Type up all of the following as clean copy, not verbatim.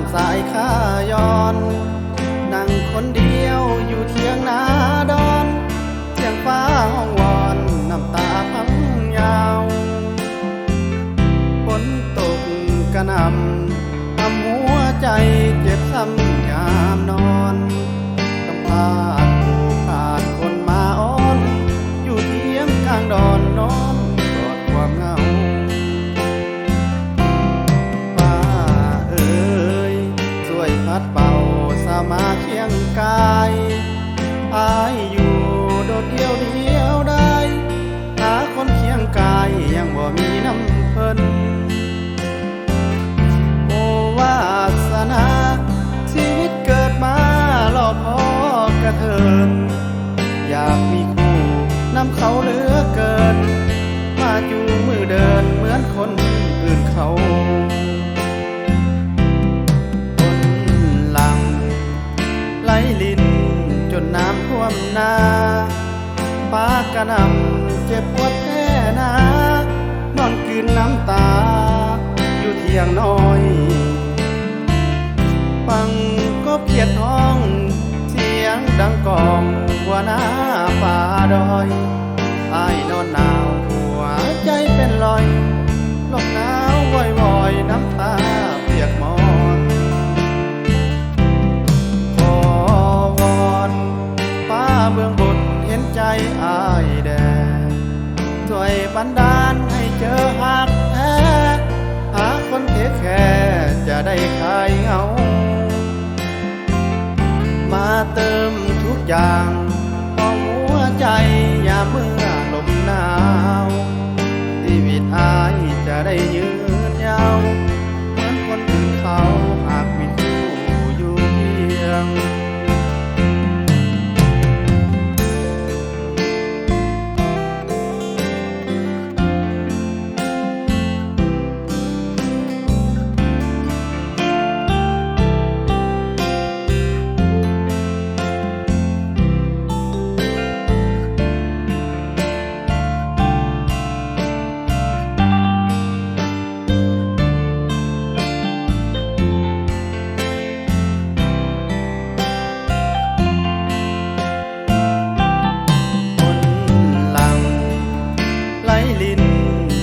ำสายข้าย้อนนั่งคนเดียวอยู่เทียงนาดอนเสียงฟ้าห้องวอนน้ำตาพังยาวฝนตกกระหน่ำทำหัวใจเจ็บซ้ำยามนอนกำพร้าผู้ขาดคนมาอ้อนอยู่เทียงข้างดอนนอนกอดความเหงาฟ้าเอ๋ยช่วยพัดเป่าสามาเคียงกายอายอยู่โดดเดียวได้หาคนเคียงกายยังบ่มีน้ำเพิ่นโอวาสนาชีวิตเกิดมาหลอกพอกระเทินอยากมีคู่นำเขาเหลือเกินมาจูงมือเดินเหมือนคนอื่นเขาคนหลังไหลลินจนน้ำท่วมนาฟ้ากระหน่ำเจ็บปวดแท้นานอนกลืนน้ำตาอยู่เที่ยงน้อยฟังก็เพียดท้องเสียงดังกองหัวหน้าป่าดอยอ้ายนอนหนาวหัวใจเป็นรอยลมหนาววอยน้ำตาเปียกหมอนขอวอนฟ้าเบื้องบนเห็นใจอ้ายแด่ช่วยบันดาลให้เจอหักแท้หาคนเทคแค่จะได้คลายเหงามาเติมทุกอย่างของหัวใจยามเมื่อลมหนาวชีวิตอายจะได้ยืนยาวเหมือนคนอื่นเขาหากมีคู่อยู่เคียง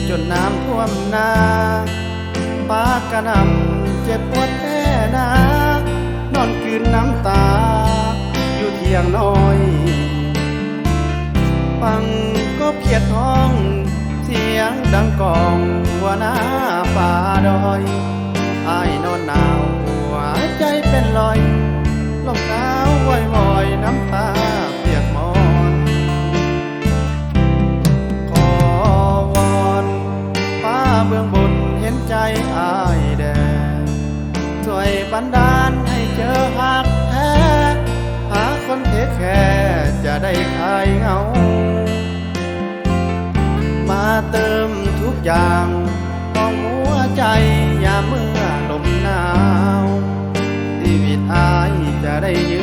จนน้ำท่วมนาฟ้ากระหน่ำเจ็บปวดแท้นานอนกลืนน้ำตาอยู่เที่ยงน้อยฟังก็เพียดท้องเสียงดังกองหัวหน้าป่าดอยอ้ายนอนหนาวหัวใจเป็นรอยลมหนาววอยน้ำตาเปียกหมอนเบื้องบนเห็นใจอ้ายแด่ช่วยบันดาลให้เจอหักแท้หาคนเทคแค่จะได้คลายเหงามาเติมทุกอย่างของหัวใจยามเมื่อลมหนาวชีวิตอ้ายจะได้ยื